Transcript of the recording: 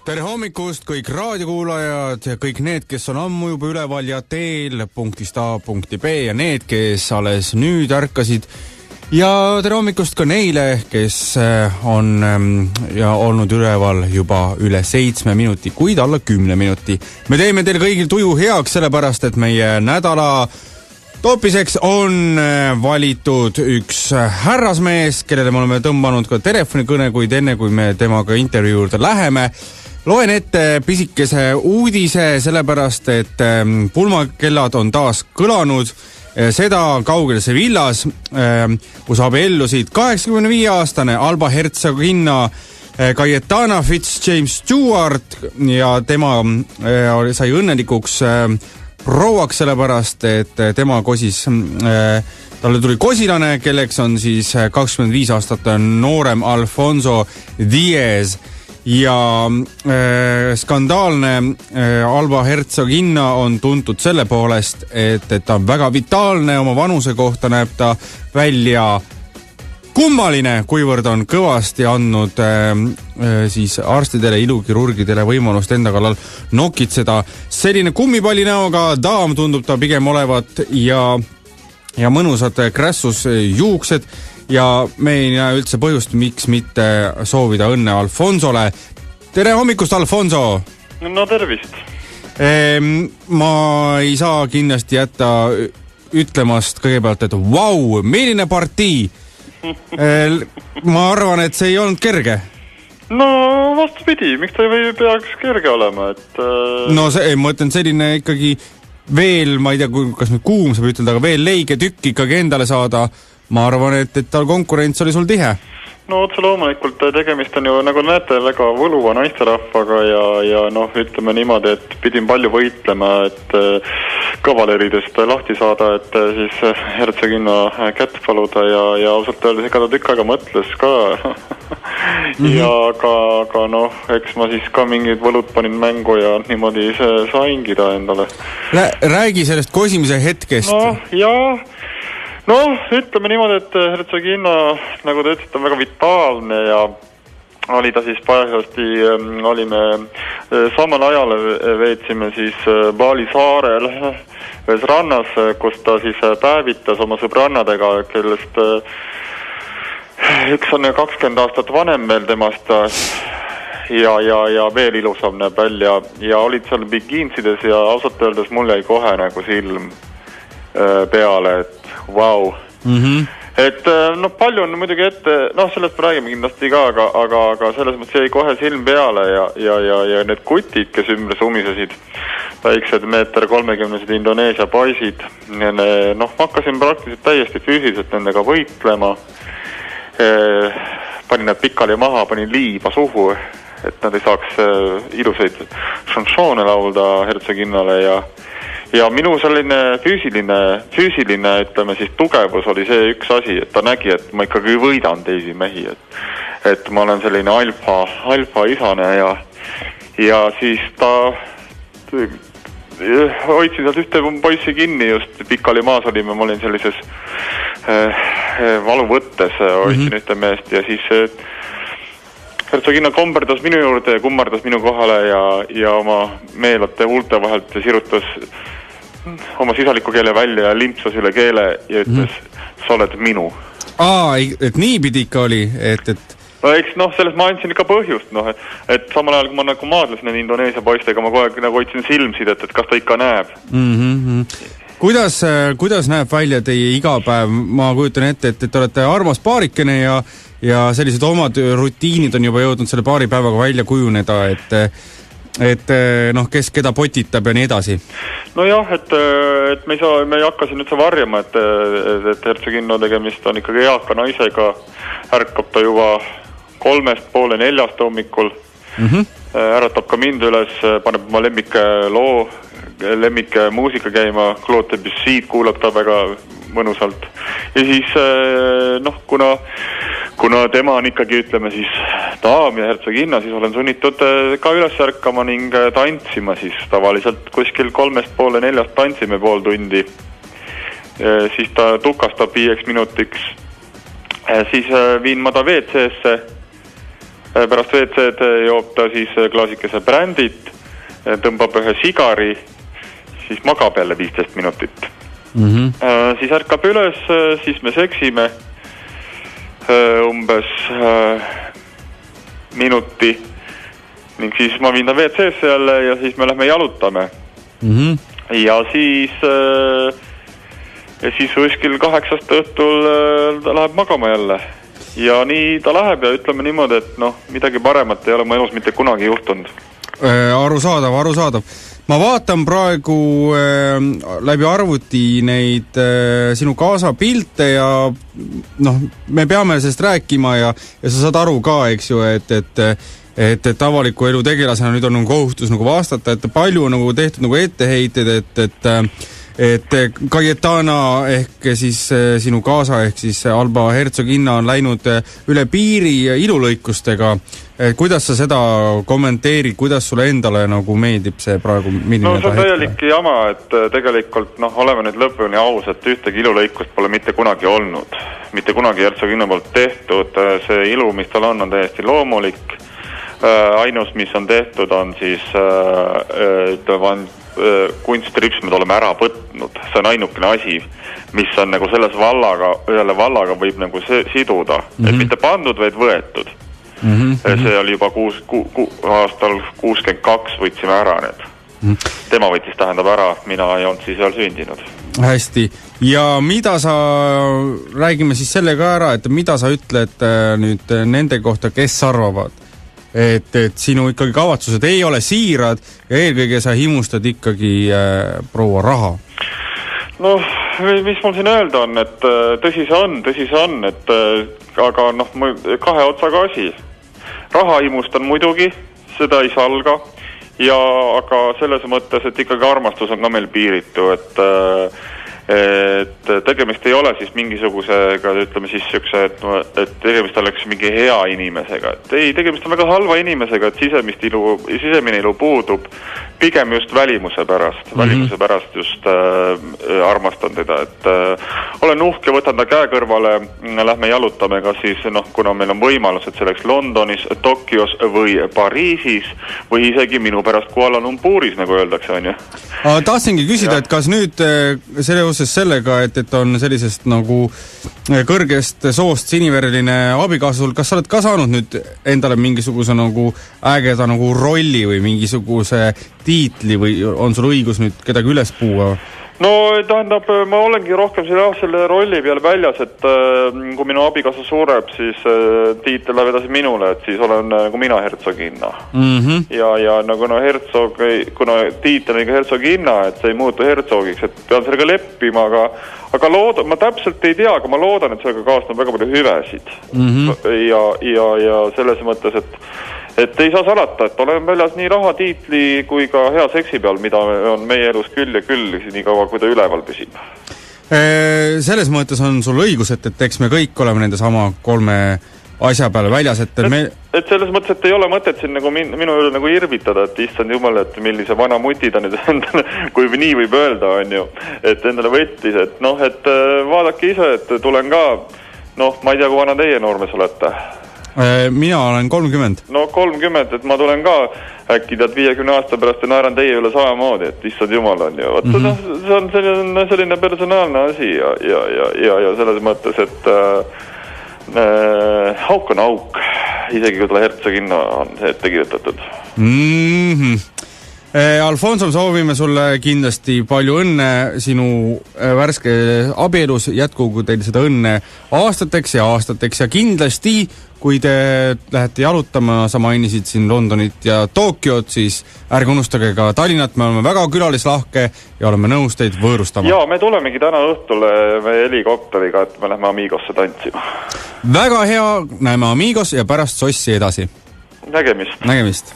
Tere hommikust kõik raadiokuulajad ja kõik need, kes on ammu juba üleval ja teel punktist A punkti B ja need, kes alles nüüd ärkasid. Ja tere hommikust ka neile, kes on olnud üleval juba üle 7 minuti, kuid alla 10 minuti. Me teeme teil kõigil tuju heaks, sellepärast et meie nädala toopiseks on valitud üks härrasmees, kellele me oleme tõmbanud ka telefonikõne, kuid enne kui me temaga intervjuu juurde läheme, loen ette pisikese uudise, sellepärast et pulmakellad on taas kõlanud. Seda kaugel Sevillas, kus abiellusid 85-aastane Alba Herzegovina Cayetana Fitz-James Stewart ja tema sai õnnelikuks prouaks, sellepärast et tema kosis, talle tuli kosilane, kelleks on siis 25 aastat noorem Alfonso Diez. Ja skandaalne Alba Herzegovina on tuntud selle poolest, et ta on väga vitaalne, oma vanuse kohta näeb ta välja kummaline, kuivõrd on kõvasti andnud siis arstidele, ilukirurgidele võimalust enda kallal nokitseda. Selline kummipalli näoga daam tundub ta pigem olevat ja mõnusad krässus juuksed. Ja me ei näe üldse põhjust, miks mitte soovida õnne Alfonsole. Tere hommikust, Alfonso! No tervist! Ma ei saa kindlasti jätta ütlemast kõigepealt, et vau, milline partii! Ma arvan, et see ei olnud kerge. No vastupidi, miks ta ei peaks kerge olema? No ma ütlen selline ikkagi veel, ma ei tea, kas nüüd kuum saab ütelda, aga veel leige tükk ikkagi endale saada. Ma arvan, et tal konkurents oli sul tihe. No otse loomulikult tegemist on ju, nagu näete, väga võluva naisterahvaga ja ütleme niimoodi, et pidin palju võitlema, et kavaleridest lahti saada, et siis Herzegovina kätt paluda ja ausalt öeldes ega ta tükk aega mõtles ka. Ja aga eks ma siis ka mingid võlud panin mängu ja niimoodi saingi ta endale. Räägi sellest kosimise hetkest. Ütleme niimoodi, et Herzegovina, nagu te ütlete, on väga vitaalne ja oli ta siis paljasti, olime samal ajal veetsime siis Bali saarel ühes rannas, kus ta siis päevitas oma sõbrannadega, kellest üks on 20 aastat vanem veel temast ja veel ilusam näeb välja ja olid seal bikiinsides ja ausalt öeldes mul jäi kohe nagu silm peale, et vau. Et palju on muidugi ette, sellest räägime kindlasti ka, aga selles mõttes jäi kohe silm peale ja need kutid, kes ümber sumisesid, väiksed 1.30 Indoneesia poisid, hakkasin praktiliselt täiesti füüsiliselt nendega võitlema, panin nad pikali maha, panin liiba suhu, et nad ei saaks ilusaid šansoone laulda Herzegovinale ja minu selline füüsiline, ütleme siis tugevus oli see üks asi, et ta nägi, et ma ikkagi võidan teisi mehi, et ma olen selline alfa isane ja siis ta hoidsin sealt ühte poissi kinni, just pikali maas olime, ma olin sellises valuvõttes, hoidsin ühte meest ja siis Herzegovina komberdas minu juurde ja kummardas minu kohale ja oma meelate huulte vahelt sirutas oma sisaliku keele välja ja limpsas üle keele ja ütles, sa oled minu. Et nii pidi ikka oli, et... Eks selles ma andsin ikka põhjust, et samal ajal kui ma nagu maadlesin Indoneesia poistega, ma kogu aeg nagu hoidsin silmsid, et kas ta ikka näeb. Kuidas näeb välja teie igapäev? Ma kujutan ette, et te olete armas paarikene ja sellised omad rutiinid on juba jõudnud selle paari päevaga välja kujuneda, et kes keda potitab ja nii edasi. Et me ei hakka siin üldse varjama, et Herzegovina tegemist on ikkagi eaka naisega, ärkab ta juba 3:30-4 hommikul, äratab ka mind üles, paneb oma lemmike muusika käima, Claude Debussy'd kuulab ta väga mõnusalt. Ja siis, kuna tema on ikkagi, ütleme siis, daam ja Herzegovina, siis olen sunnitud ka üles ärkama ning tantsima siis. Tavaliselt kuskil 3:30-4 tantsime pool tundi. Siis ta tukastab 5 minutiks. Siis viin ma ta WC-sse pärast WC-d joob ta siis klaasikese brändit, tõmbab ühe sigari, siis magab jälle 15 minutit. Siis ärkab üles, siis me seksime umbes minuti ning siis ma viin ta WC-sse jälle ja siis me lähme jalutame. Ja siis kuskil 8 õhtul ta läheb magama jälle. Ja nii ta läheb ja ütleme niimoodi, et midagi paremat ei ole mu elus mitte kunagi juhtunud. Arusaadav. Ma vaatan praegu läbi arvuti neid sinu kaasa pilte ja me peame sellest rääkima ja sa saad aru ka, eks ju, et avaliku elu tegelasena nüüd on kohustus vastata, et palju on tehtud etteheited, et Cayetana ehk siis sinu kaasa ehk siis Alba Herzoginna on läinud üle piiri ilulõikustega. Kuidas sa seda kommenteerid, kuidas sulle endale meeldib see praegu? See on täielik jama, et tegelikult oleme nüüd lõpuni aus, et ühtegi ilulõikust pole mitte kunagi olnud. Mitte kunagi Herzoginna poolt tehtud. See ilu, mis tal on täiesti loomulik. Ainus, mis on tehtud, on siis kunstrips me oleme ära võtnud. See on ainukene asi, mis on selles ühele vallaga võib siduda. Et mitte pandud, vaid võetud. See oli juba aastal 62 võtsime ära need. Tema võttis tähendab ära, mina ei olnud siis veel sündinud. Hästi. Ja mida sa, räägime siis selle ka ära, et mida sa ütled nüüd nende kohta, kes arvavad, et sinu ikkagi kavatsused ei ole siirad ja eelkõige sa himustad ikkagi proua raha? Mis mul siin öelda on, et tõsi see on, et aga kahe otsaga asi. Raha himustan muidugi, seda ei salga, aga selles mõttes, et ikkagi armastus on ka meil piiritu, et tegemist ei ole siis mingisugusega, ütleme siis siukse, et tegemist oleks mingi hea inimesega. Et ei, tegemist on väga halva inimesega, et sisemine ilu puudub, pigem just välimuse pärast just armastan teda, et olen uhke, võtan ta käe kõrvale, lähme jalutame ka siis, kuna meil on võimalus, et selleks Londonis, Tokios või Pariisis või isegi minu pärast Kuala Lumpuris, nagu öeldakse, on ju. Tahtsingi küsida, et kas nüüd seoses sellega, et on sellisest kõrgest soost sinivereline abikaasul, kas sa oled ka saanud nüüd endale mingisuguse ägeda rolli või mingisuguse tiitli või on sul õigus nüüd kedagi üles puua? Tähendab, ma olengi rohkem selle rolli peal väljas, et kui minu abikaasa sureb, siis tiitel läheb edasi minule, et siis olen mina Herzoginna. Ja kuna tiitel on Herzoginna, et see ei muutu Herzogiks, et pean sellega leppima, aga ma täpselt ei tea, aga ma loodan, et sellega kaasneb väga palju hüvesid. Ja selles mõttes, et ei saa salata, et olen väljas nii rahatiitli kui ka hea seksi peal, mida on meie elus küll ja küll, nii kaua, kui ta üleval püsib. Selles mõttes on sul õigus, et eks me kõik oleme nende sama 3 asja peale väljas, et selles mõttes, et ei ole mõtet siin minu üle irvitada, et issand jumal, et millise vana muti ta nüüd endale, kui nii võib öelda, on ju, et endale võttis, et vaadake ise, et tulen ka, ma ei tea, kui vana teie noormes olete. Mina olen 30. 30, et ma tulen ka äkki 50 aasta pärast ja naeran teie üle samamoodi, et issand jumal on ju. See on selline personaalne asi ja selles mõttes, et auk on auk, isegi kui talle Herzoginna on see ette kirjutatud. Alfonso, soovime sulle kindlasti palju õnne sinu värske abielus, jätkugu teil seda õnne aastateks ja kindlasti, kui te lähete jalutama, sa mainisid siin Londonit ja Tokiot, siis ärge unustage ka Tallinnat, me oleme väga külalislahke ja oleme nõus teid võõrustama. Ja me tulemegi täna õhtule helikopteriga, et me lähme Amigosse tantsima. Väga hea, näeme Amigos ja pärast sossi edasi. Nägemist.